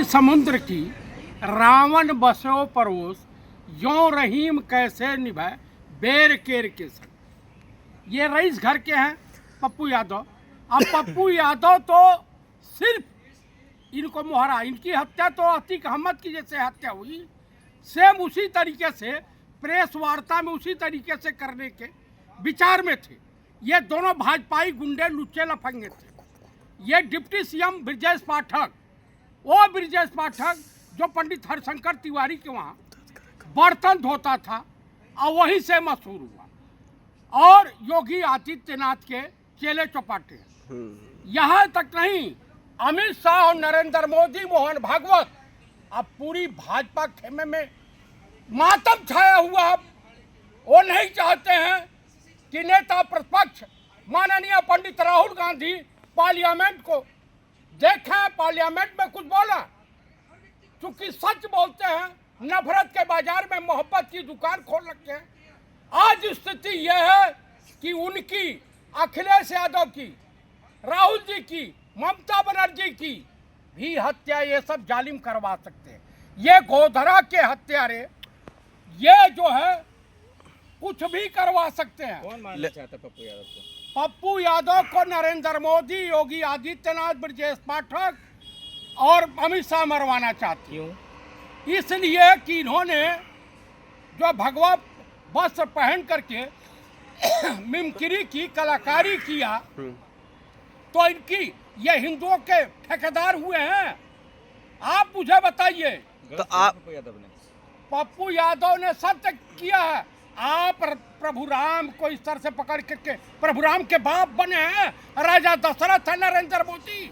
समुद्र की रावण बसो परोस यों रहीम कैसे निभाए बेर केर के संग। ये रईस घर के हैं पप्पू यादव। अब पप्पू यादव तो सिर्फ इनको मोहरा, इनकी हत्या तो अतीक अहमद की जैसे हत्या हुई सेम उसी तरीके से प्रेस वार्ता में उसी तरीके से करने के विचार में थे। ये दोनों भाजपाई गुंडे लुच्चे लफंगे थे। ये डिप्टी सीएम ब्रजेश पाठक, वो ब्रजेश पाठक जो पंडित हरशंकर तिवारी के वहाँ बर्तन धोता था और वहीं से मशहूर हुआ, और योगी आदित्यनाथ के चेले चौपाटे। यहाँ तक नहीं, अमित शाह और नरेंद्र मोदी, मोहन भागवत, अब पूरी भाजपा खेमे में मातम छाया हुआ। वो नहीं चाहते हैं कि नेता प्रतिपक्ष माननीय पंडित राहुल गांधी पार्लियामेंट को देखें, पार्लियामेंट में कुछ बोला। क्योंकि सच बोलते हैं, नफरत के बाजार में मोहब्बत की दुकान खोल रखे हैं। आज स्थिति यह है कि उनकी, अखिलेश यादव की, राहुल जी की, ममता बनर्जी की भी हत्या ये सब जालिम करवा सकते हैं। ये गोधरा के हत्यारे ये जो है कुछ भी करवा सकते हैं। कौन मारना चाहता है पप्पू यादव को? पप्पू यादव को नरेंद्र मोदी, योगी आदित्यनाथ, ब्रजेश पाठक और अमित शाह मरवाना चाहते। क्यों? इसलिए कि इन्होंने जो भगवा वस्त्र पहन करके मिमिक्री की, कलाकारी किया, तो इनकी ये हिंदुओं के ठेकेदार हुए हैं। आप मुझे बताइए। तो आप पप्पू यादव ने सत्य किया है। आप प्रभु राम को इस तरह से पकड़ के प्रभु राम के बाप बने हैं। राजा दशरथ है नरेंद्र मोदी।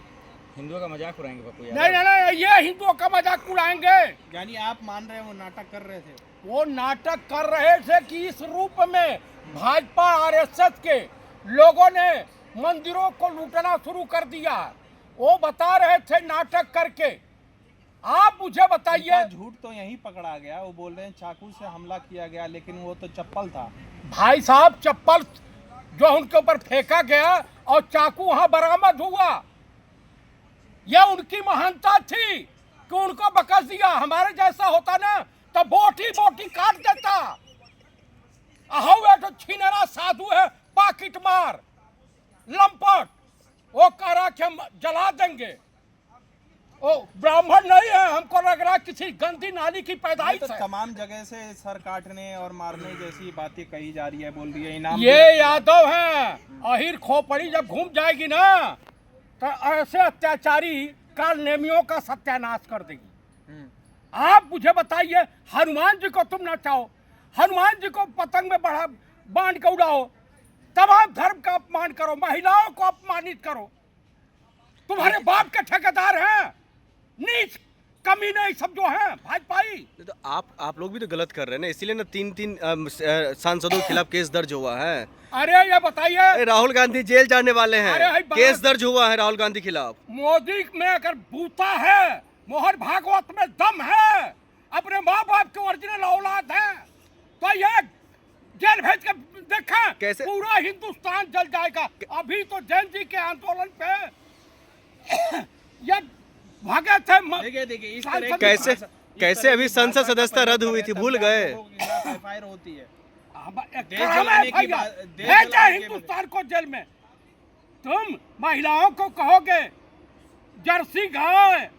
हिंदुओं का मजाक उड़ाएंगे पप्पू यादव? नहीं, ये हिंदुओं का मजाक उड़ाएंगे। यानी आप मान रहे हैं वो नाटक कर रहे थे? वो नाटक कर रहे थे कि इस रूप में भाजपा आरएसएस के लोगों ने मंदिरों को लूटना शुरू कर दिया। वो बता रहे थे नाटक करके। आप मुझे बताइए। झूठ तो यहीं पकड़ा गया। वो बोल रहे हैं चाकू से हमला किया गया, लेकिन वो तो चप्पल था। भाई साहब, चप्पल जो उनके ऊपर फेंका गया और चाकू वहां बरामद हुआ, यह उनकी महानता थी कि उनको बकस दिया। हमारे जैसा होता ना तो बोटी बोटी काट देता। तो छीनरा साधु है, पाकिट मार, लंपट। वो कह रहा कि हम जला देंगे। ओ ब्राह्मण नहीं है, हमको लग रहा किसी गंदी नाली की पैदाइश तो है। तमाम जगह से सर काटने और मारने जैसी बातें कही जा रही है। बोल रही है इनाम ये यादव हैं। अहिर खोपड़ी जब घूम जाएगी ना तो ऐसे अत्याचारी कालनेमियों का सत्यानाश कर देगी। आप मुझे बताइए, हनुमान जी को तुम नचाओ, हनुमान जी को पतंग में बढ़ा बांध के उड़ाओ, तमाम धर्म का अपमान करो, महिलाओं को अपमानित करो। तुम्हारे बाप के ठेकेदार हैं, नीच कमीने सब जो हैं भाजपाई। तो आप लोग भी तो गलत कर रहे हैं ना, इसीलिए ना तीन सांसदों के खिलाफ केस दर्ज हुआ है। अरे ये बताइए, राहुल गांधी जेल जाने वाले हैं। अरे केस दर्ज हुआ है राहुल गांधी खिलाफ। मोदी में अगर बूता है, मोहन भागवत में दम है, अपने माँ बाप के ओरिजिनल औलाद है, तो ये जेल भेज के देखा कैसे पूरा हिंदुस्तान जल जाएगा। अभी तो जैन जी के आंदोलन पे ये भागे थे। देखिए इस तरह कैसे अभी संसद सदस्यता रद्द हुई थी, भूल गए? एफआईआर होती है। भेजा हिंदुस्तान को जेल में। तुम महिलाओं को कहोगे जर्सी गाय,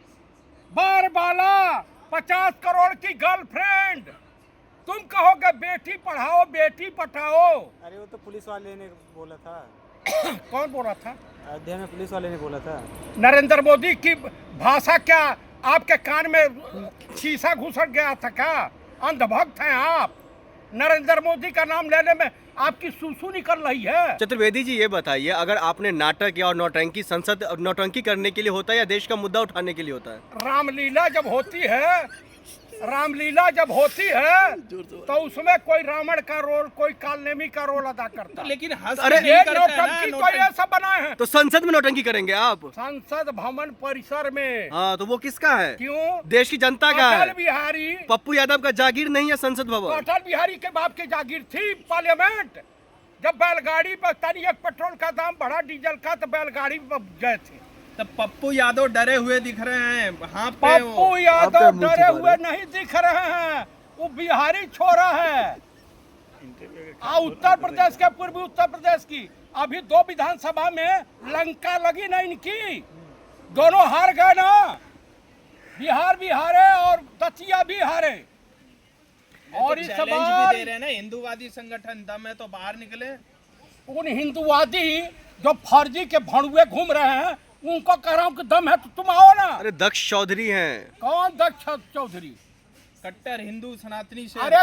बारबाला, 50 करोड़ की गर्लफ्रेंड। तुम कहोगे बेटी पढ़ाओ, बेटी पढ़ाओ। अरे वो तो पुलिस वाले ने बोला था। कौन बोल रहा था? अयोध्या में पुलिस वाले ने बोला था। नरेंद्र मोदी की भाषा क्या आपके कान में शीशा घुसट गया था क्या? अंधभक्त हैं आप। नरेंद्र मोदी का नाम लेने में आपकी सूसू निकल रही है। चतुर्वेदी जी, ये बताइए, अगर आपने नाटक या और नौटंकी, संसद नौटंकी करने के लिए होता है या देश का मुद्दा उठाने के लिए होता है? रामलीला जब होती है तो उसमें कोई रावण का रोल, कोई कालनेमी का रोल अदा करता है। लेकिन अरे ये नौटंकी कोई ऐसा बनाए हैं। तो संसद में नौटंकी करेंगे आप? संसद भवन परिसर में। हाँ, तो वो किसका है? क्यों? देश की जनता का है। अटल बिहारी, पप्पू यादव का जागीर नहीं है संसद भवन। अटल बिहारी के बाप की जागीर थी पार्लियामेंट। जब बैलगाड़ी पर तनिक पेट्रोल का दाम बढ़ा, डीजल का, तो बैलगाड़ी पर गए थे। तब पप्पू यादव डरे हुए दिख रहे हैं, हाँ पे वो। पप्पू यादव डरे हुए नहीं दिख रहे हैं, वो बिहारी छोरा है। उत्तर प्रदेश के, पूर्वी उत्तर प्रदेश की अभी 2 विधानसभा में लंका लगी ना इनकी, दोनों हार गए ना। बिहार भी हारे और दतिया भी हारे। और इस चैलेंज भी बार दे रहे हैं ना, हिंदूवादी संगठन दम है तो बाहर निकले। उन हिंदूवादी जो फर्जी के भड़ुए घूम रहे हैं उनको कह रहा हूँ कि दम है तो तुम आओ ना। अरे दक्ष चौधरी हैं। कौन दक्ष चौधरी? कट्टर हिंदू सनातनी से। अरे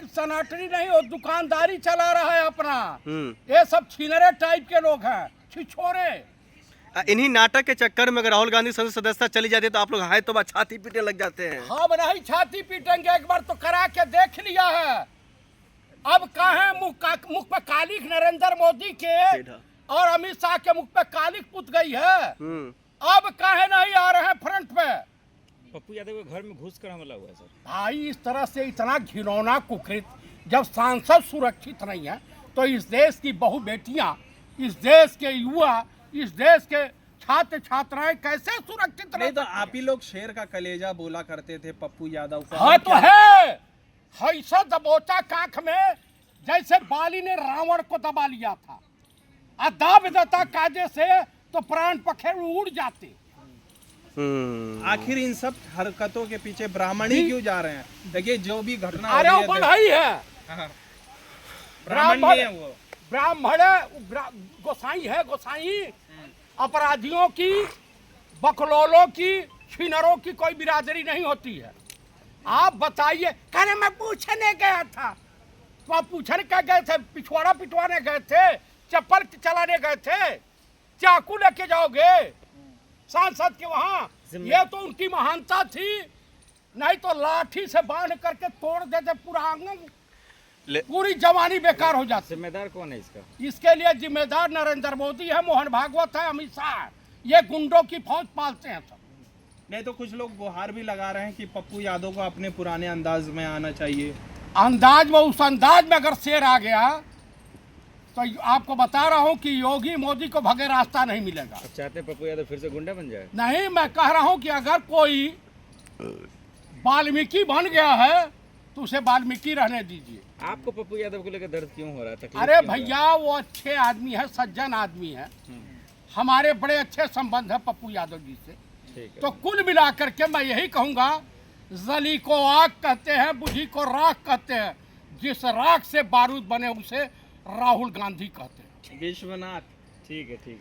सनातनी नहीं, वो दुकानदारी चला रहा है अपना। हम्म। ये सब छीनरे टाइप के लोग हैं, छिछोरे। इन्हीं नाटक के चक्कर में अगर राहुल गांधी संसद सदस्यता चली जाती है तो आप लोग हाय तो छाती पीटने लग जाते हैं। हम नहीं छाती पीटेंगे, एक बार तो करा के देख लिया है। अब कहे मुख पे कालिक नरेंद्र मोदी के और अमित शाह के मुख पे कालिक पुत गई है। अब कहे नहीं आ रहे हैं फ्रंट पे। पप्पू यादव के घर में घुस कर हमला हुआ है सर। भाई इस तरह से इतना घिनौना कुकृत, जब सांसद सुरक्षित नहीं है तो इस देश की बहु बेटियां, इस देश के युवा, इस देश के छात्र छात्राएं कैसे सुरक्षित नहीं तो रह आप ही लोग शेर का कलेजा बोला करते थे पप्पू यादव को। हाँ तो है, ऐसा दबोचा कांख में जैसे बाली ने रावण को दबा लिया था। दाब देता कायदे से तो प्राण पखेरु उड़ जाते। आखिर इन सब हरकतों के पीछे ब्राह्मण ही क्यों जा रहे हैं? देखिए जो भी घटना हो अरे रही वो बढ़ई है, हाँ। ब्राह्मण नहीं है वो। ब्राह्मण गोसाई है, गोसाई। अपराधियों की, बकलोलों की, छीनरों की कोई बिरादरी नहीं होती है। आप बताइए। कहने मैं पूछने गया था, तो आप पूछने क्या गए थे? पिछवाड़ा पिटवाने गए थे? चप्पल चलाने गए थे? चाकू लेके जाओगे सांसद के वहां? ये तो उनकी महानता थी, नहीं तो लाठी से बांध करके तोड़ देते पूरा आंगन, पूरी जवानी बेकार हो जाती। जिम्मेदार कौन है इसका? इसके लिए जिम्मेदार नरेंद्र मोदी है, मोहन भागवत है, अमित शाह है। ये गुंडों की फौज पालते हैं सब। नहीं तो कुछ लोग गुहार भी लगा रहे हैं कि पप्पू यादव को अपने पुराने अंदाज में आना चाहिए। अंदाज में, उस अंदाज में अगर शेर आ गया तो आपको बता रहा हूं कि योगी मोदी को भगे रास्ता नहीं मिलेगा। अब चाहते हैं पप्पू यादव फिर से गुंडा बन जाए? नहीं, मैं कह रहा हूं कि अगर कोई वाल्मीकि बन गया है तो उसे वाल्मीकि रहने दीजिए। आपको पप्पू यादव को लेकर दर्द क्यों हो रहा है? तकलीफ अरे क्यों हो रहा भैया वो अच्छे आदमी है, सज्जन आदमी है, हमारे बड़े अच्छे संबंध है पप्पू यादव जी से। है? ठीक है। तो कुल मिलाकर के मैं यही कहूंगा, जली को आग कहते हैं, बुझी को राख कहते हैं, जिस राख से बारूद बने उसे राहुल गांधी कहते हैं। विश्वनाथ। ठीक है, ठीक है।